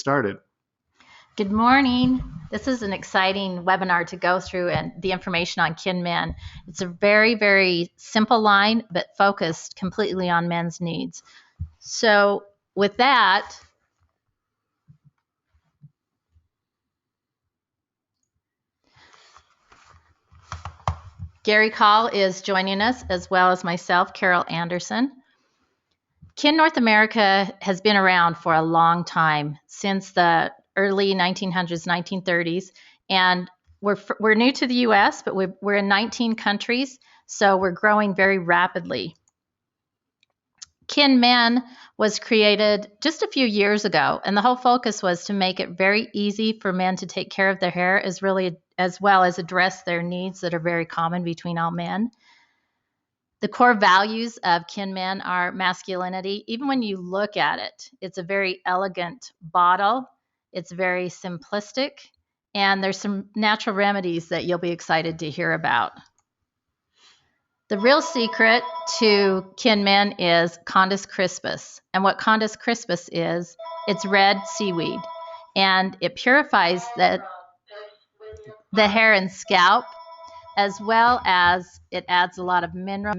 started. Good morning. This is an exciting webinar to go through and the information on KINMEN. It's a very, very simple line, but focused completely on men's needs. So with that, Gary Call is joining us, as well as myself, Carol Anderson. KIN North America has been around for a long time, since the early 1900s, 1930s, and we're new to the US, but we're in 19 countries, so we're growing very rapidly. KINMEN was created just a few years ago, and the whole focus was to make it very easy for men to take care of their hair, as well as address their needs that are very common between all men. The core values of KINMEN are masculinity. Even when you look at it, it's a very elegant bottle. It's very simplistic, and there's some natural remedies that you'll be excited to hear about. The real secret to KINMEN is Chondus crispus. And what Chondus crispus is, it's red seaweed. And it purifies the hair and scalp, as well as it adds a lot of mineral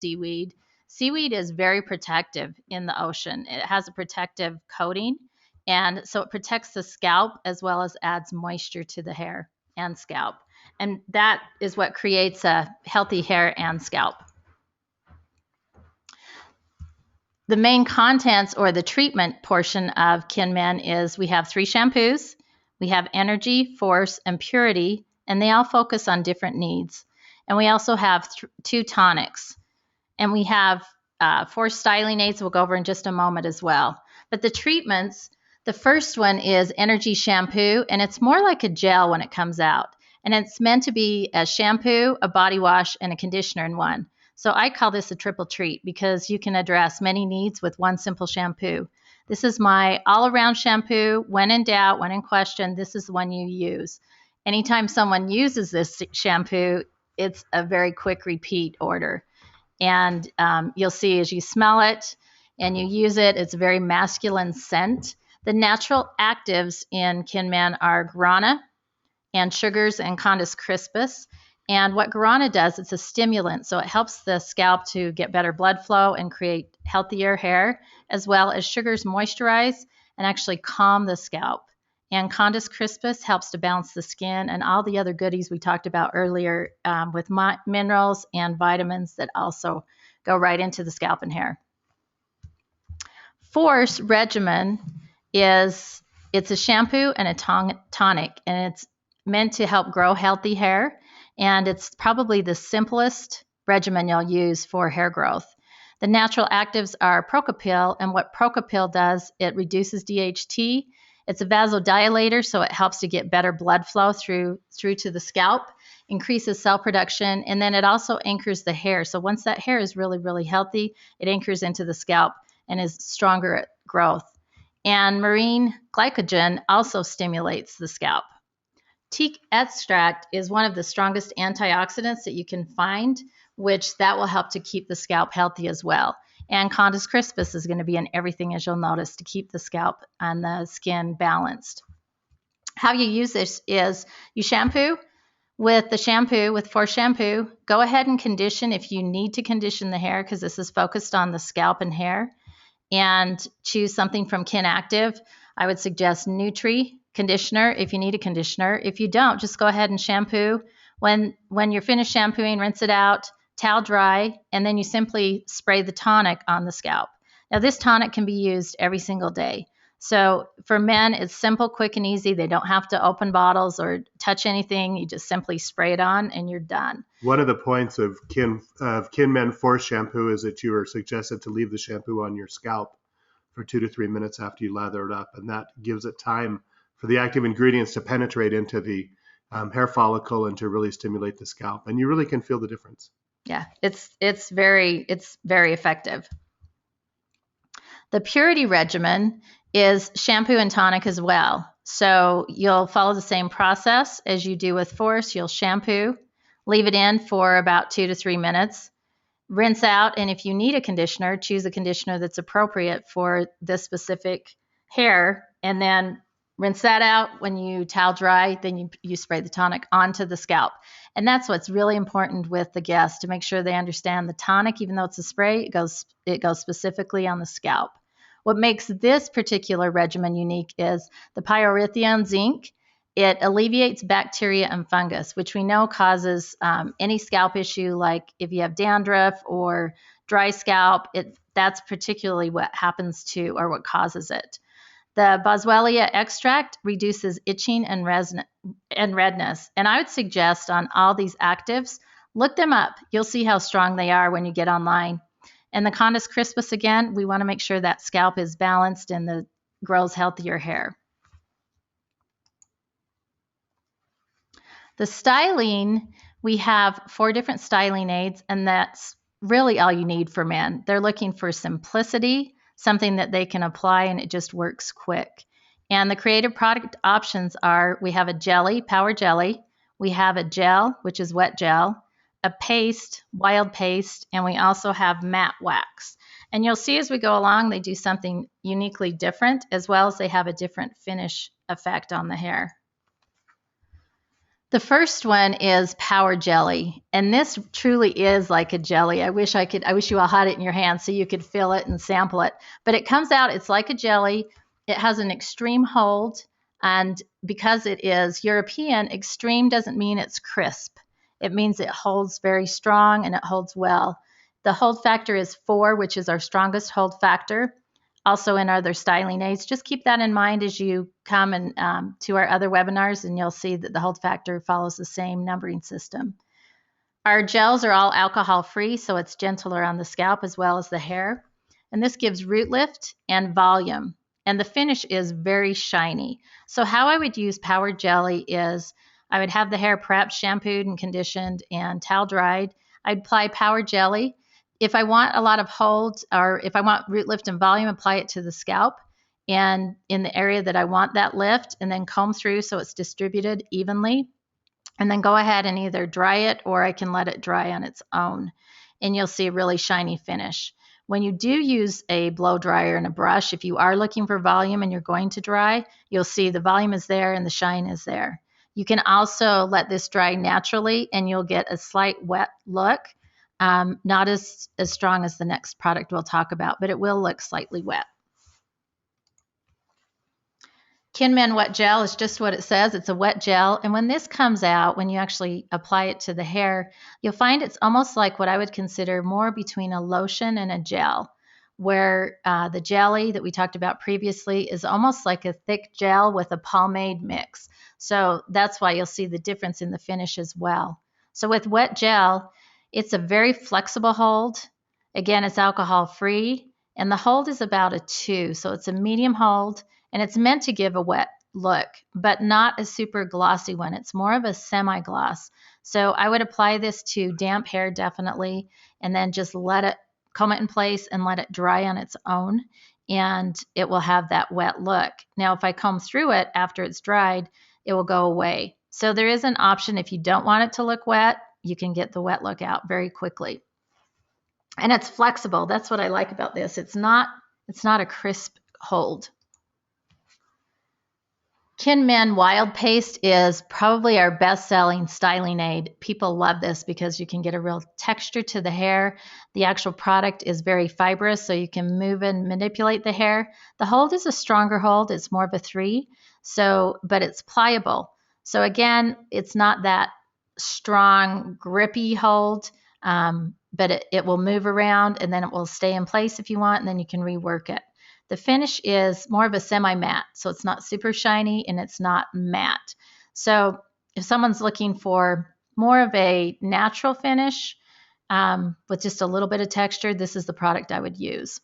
seaweed. Seaweed is very protective in the ocean. It has a protective coating, and so it protects the scalp as well as adds moisture to the hair and scalp. And that is what creates a healthy hair and scalp. The main contents or the treatment portion of KINMEN is we have 3 shampoos. We have energy, force, and purity, and they all focus on different needs. And we also have 2 tonics. And we have 4 styling aids we'll go over in just a moment as well. But the treatments, the first one is energy shampoo, and it's more like a gel when it comes out. And it's meant to be a shampoo, a body wash, and a conditioner in one. So I call this a triple treat because you can address many needs with one simple shampoo. This is my all-around shampoo. When in doubt, when in question, this is the one you use. Anytime someone uses this shampoo, it's a very quick repeat order. And you'll see as you smell it and you use it, it's a very masculine scent. The natural actives in KINMEN are guarana and sugars and Chondus crispus. And what guarana does, it's a stimulant, so it helps the scalp to get better blood flow and create healthier hair, as well as sugars moisturize and actually calm the scalp. And Chondus crispus helps to balance the skin and all the other goodies we talked about earlier with minerals and vitamins that also go right into the scalp and hair. Force Regimen it's a shampoo and a tonic, and it's meant to help grow healthy hair. And it's probably the simplest regimen you'll use for hair growth. The natural actives are Procopil, and what Procopil does, it reduces DHT. It's a vasodilator, so it helps to get better blood flow through to the scalp, increases cell production, and then it also anchors the hair. So once that hair is really, really healthy, it anchors into the scalp and is stronger at growth. And marine glycogen also stimulates the scalp. Teak extract is one of the strongest antioxidants that you can find, which that will help to keep the scalp healthy as well. And Chondus crispus is going to be in everything, as you'll notice, to keep the scalp and the skin balanced. How you use this is you shampoo with Force shampoo. Go ahead and condition if you need to condition the hair, because this is focused on the scalp and hair. And choose something from Kin Active. I would suggest Nutri conditioner if you need a conditioner. If you don't, just go ahead and shampoo. When you're finished shampooing, rinse it out, towel dry, and then you simply spray the tonic on the scalp. Now, this tonic can be used every single day. So for men, it's simple, quick, and easy. They don't have to open bottles or touch anything. You just simply spray it on and you're done. One of the points of KINMEN Force shampoo is that you are suggested to leave the shampoo on your scalp for 2 to 3 minutes after you lather it up, and that gives it time for the active ingredients to penetrate into the hair follicle and to really stimulate the scalp. And you really can feel the difference. Yeah, it's very effective. The Purity Regimen is shampoo and tonic as well. So you'll follow the same process as you do with Force. You'll shampoo, leave it in for about 2 to 3 minutes, rinse out, and if you need a conditioner, choose a conditioner that's appropriate for this specific hair, and then rinse that out. When you towel dry, then you spray the tonic onto the scalp. And that's what's really important with the guests, to make sure they understand the tonic, even though it's a spray, it goes specifically on the scalp. What makes this particular regimen unique is the pyrethroid zinc. It alleviates bacteria and fungus, which we know causes any scalp issue, like if you have dandruff or dry scalp, that's particularly what happens to, or what causes it. The boswellia extract reduces itching and redness. And I would suggest on all these actives, look them up. You'll see how strong they are when you get online. And the Chondus crispus, again, we want to make sure that scalp is balanced and grows healthier hair. The styling, we have 4 different styling aids, and that's really all you need for men. They're looking for simplicity, something that they can apply and it just works quick. And the creative product options are, we have a jelly, Power Jelly, we have a gel, which is wet gel, a paste, Wild Paste, and we also have matte wax. And you'll see as we go along, they do something uniquely different, as well as they have a different finish effect on the hair. The first one is Power Jelly, and this truly is like a jelly. I wish you all had it in your hands so you could feel it and sample it. But it comes out, it's like a jelly. It has an extreme hold, and because it is European, extreme doesn't mean it's crisp. It means it holds very strong and it holds well. The hold factor is 4, which is our strongest hold factor. Also in other styling aids, just keep that in mind as you come and to our other webinars, and you'll see that the hold factor follows the same numbering system. Our gels are all alcohol-free, so it's gentler on the scalp as well as the hair. And this gives root lift and volume. And the finish is very shiny. So how I would use Power Jelly is I would have the hair prepped, shampooed and conditioned and towel dried. I'd apply Power Jelly. If I want a lot of hold, or if I want root lift and volume, apply it to the scalp and in the area that I want that lift, and then comb through so it's distributed evenly. And then go ahead and either dry it, or I can let it dry on its own. And you'll see a really shiny finish. When you do use a blow dryer and a brush, if you are looking for volume and you're going to dry, you'll see the volume is there and the shine is there. You can also let this dry naturally and you'll get a slight wet look. Not as strong as the next product we'll talk about, but it will look slightly wet. KINMEN Wet Gel is just what it says. It's a wet gel. And when this comes out, when you actually apply it to the hair, you'll find it's almost like what I would consider more between a lotion and a gel, where the jelly that we talked about previously is almost like a thick gel with a pomade mix. So that's why you'll see the difference in the finish as well. So with wet gel, it's a very flexible hold. Again, it's alcohol-free, and the hold is about a 2. So it's a medium hold, and it's meant to give a wet look, but not a super glossy one. It's more of a semi-gloss. So I would apply this to damp hair definitely, and then just let it comb it in place and let it dry on its own, and it will have that wet look. Now, if I comb through it after it's dried, it will go away. So there is an option if you don't want it to look wet, you can get the wet look out very quickly. And it's flexible. That's what I like about this. It's not a crisp hold. KINMEN Wild Paste is probably our best-selling styling aid. People love this because you can get a real texture to the hair. The actual product is very fibrous, so you can move and manipulate the hair. The hold is a stronger hold. It's more of a 3, but it's pliable. So again, it's not that strong, grippy hold, but it will move around and then it will stay in place if you want, and then you can rework it. The finish is more of a semi-matte, so it's not super shiny and it's not matte. So if someone's looking for more of a natural finish with just a little bit of texture, this is the product I would use.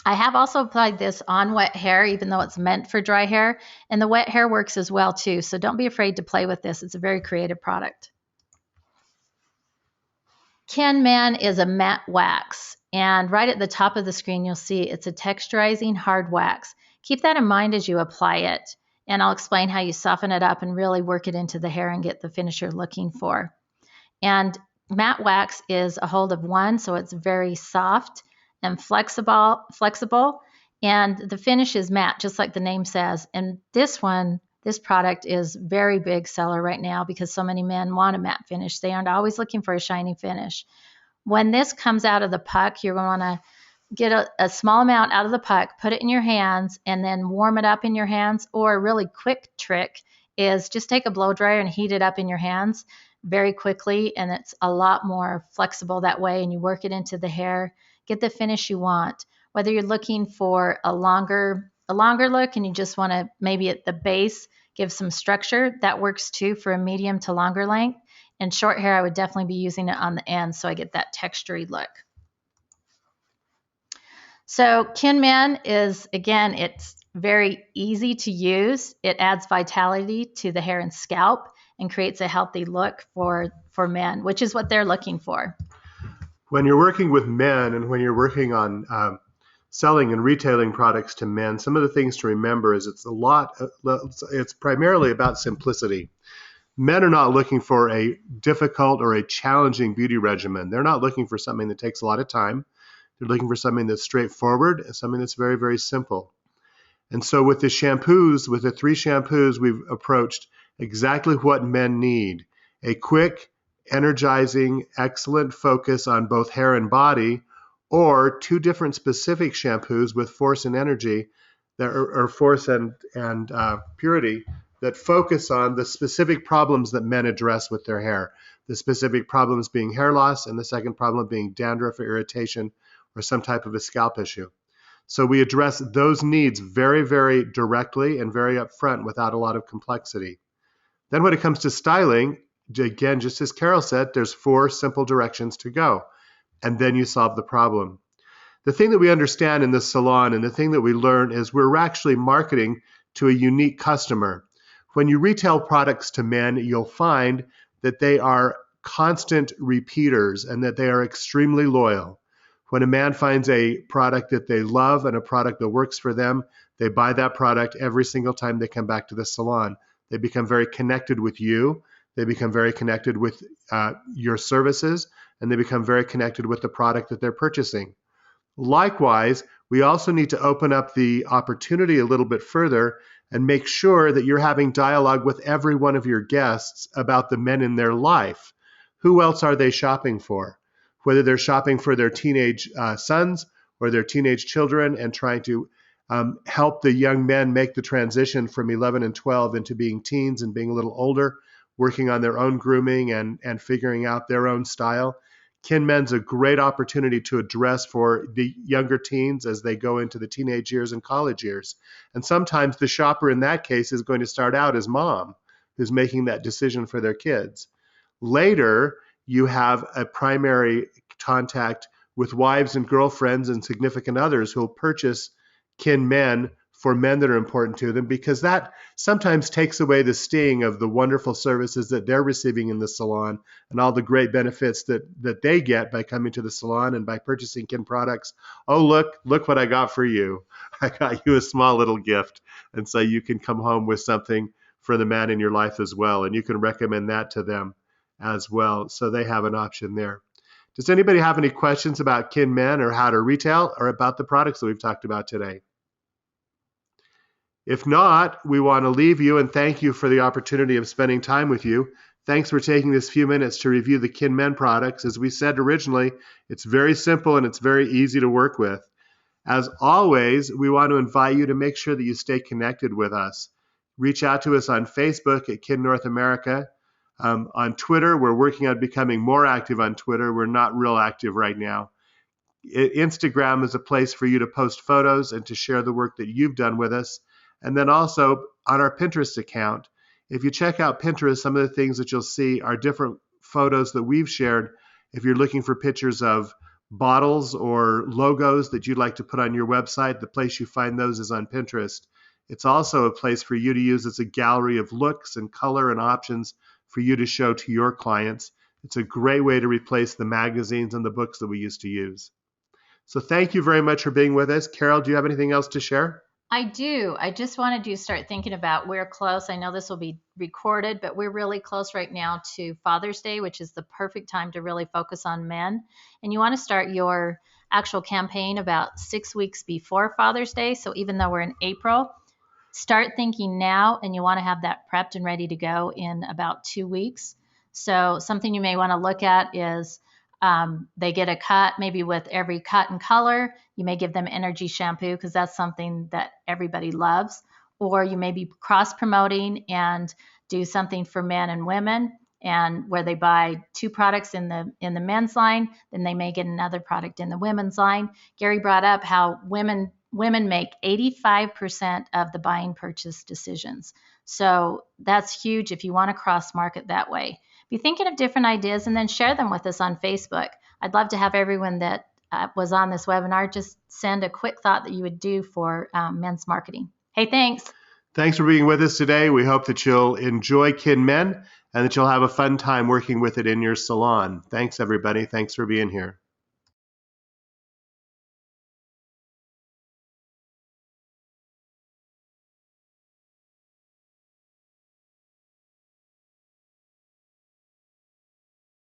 I have also applied this on wet hair, even though it's meant for dry hair, and the wet hair works as well too, so don't be afraid to play with this. It's a very creative product. KINMEN is a matte wax, and right at the top of the screen you'll see it's a texturizing hard wax. Keep that in mind as you apply it, and I'll explain how you soften it up and really work it into the hair and get the finish you're looking for. And matte wax is a hold of one, so it's very soft and flexible, and the finish is matte, just like the name says. And this product is very big seller right now because so many men want a matte finish. They aren't always looking for a shiny finish. When this comes out of the puck, you're going to want to get a small amount out of the puck, put it in your hands, and then warm it up in your hands. Or a really quick trick is just take a blow dryer and heat it up in your hands very quickly, and it's a lot more flexible that way, and you work it into the hair, get the finish you want. Whether you're looking for a longer look and you just want to maybe at the base give some structure, that works too for a medium to longer length. And short hair, I would definitely be using it on the end so I get that textured look. So KINMEN is, again, it's very easy to use. It adds vitality to the hair and scalp and creates a healthy look for men, which is what they're looking for. When you're working with men and when you're working on selling and retailing products to men, some of the things to remember is it's primarily about simplicity. Men are not looking for a difficult or a challenging beauty regimen. They're not looking for something that takes a lot of time. They're looking for something that's straightforward and something that's very, very simple. And so with the shampoos, with the 3 shampoos, we've approached exactly what men need. A quick, energizing, excellent focus on both hair and body, or 2 different specific shampoos with force and energy, or force and purity, that focus on the specific problems that men address with their hair. The specific problems being hair loss, and the second problem being dandruff or irritation, or some type of a scalp issue. So we address those needs very, very directly and very upfront without a lot of complexity. Then when it comes to styling, again, just as Carol said, there's 4 simple directions to go, and then you solve the problem. The thing that we understand in the salon and the thing that we learn is we're actually marketing to a unique customer. When you retail products to men, you'll find that they are constant repeaters and that they are extremely loyal. When a man finds a product that they love and a product that works for them, they buy that product every single time they come back to the salon. They become very connected with you. They become very connected with your services, and they become very connected with the product that they're purchasing. Likewise, we also need to open up the opportunity a little bit further and make sure that you're having dialogue with every one of your guests about the men in their life. Who else are they shopping for? Whether they're shopping for their teenage sons or their teenage children and trying to help the young men make the transition from 11 and 12 into being teens and being a little older, working on their own grooming and figuring out their own style. KINMEN's a great opportunity to address for the younger teens as they go into the teenage years and college years. And sometimes the shopper in that case is going to start out as mom, who's making that decision for their kids. Later, you have a primary contact with wives and girlfriends and significant others who will purchase KINMEN for men that are important to them, because that sometimes takes away the sting of the wonderful services that they're receiving in the salon and all the great benefits that they get by coming to the salon and by purchasing KIN products. Oh, look what I got for you. I got you a small little gift. And so you can come home with something for the man in your life as well. And you can recommend that to them as well. So they have an option there. Does anybody have any questions about KINMEN or how to retail or about the products that we've talked about today? If not, we want to leave you and thank you for the opportunity of spending time with you. Thanks for taking this few minutes to review the KINMEN products. As we said originally, it's very simple and it's very easy to work with. As always, we want to invite you to make sure that you stay connected with us. Reach out to us on Facebook at KIN North America. On Twitter, we're working on becoming more active on Twitter. We're not real active right now. Instagram is a place for you to post photos and to share the work that you've done with us. And then also on our Pinterest account, if you check out Pinterest, some of the things that you'll see are different photos that we've shared. If you're looking for pictures of bottles or logos that you'd like to put on your website, the place you find those is on Pinterest. It's also a place for you to use as a gallery of looks and color and options for you to show to your clients. It's a great way to replace the magazines and the books that we used to use. So thank you very much for being with us. Carol, do you have anything else to share? I do. I just wanted you to start thinking about we're close. I know this will be recorded, but we're really close right now to Father's Day, which is the perfect time to really focus on men. And you want to start your actual campaign about 6 weeks before Father's Day. So even though we're in April, start thinking now, and you want to have that prepped and ready to go in about 2 weeks. So something you may want to look at is they get a cut, maybe with every cut and color. You may give them energy shampoo because that's something that everybody loves. Or you may be cross promoting and do something for men and women, and where they buy two products in the men's line, then they may get another product in the women's line. Gary brought up how women make 85% of the buying purchase decisions. So that's huge if you want to cross market that way. Be thinking of different ideas and then share them with us on Facebook. I'd love to have everyone that was on this webinar just send a quick thought that you would do for men's marketing. Hey, thanks. Thanks for being with us today. We hope that you'll enjoy KINMEN and that you'll have a fun time working with it in your salon. Thanks, everybody. Thanks for being here.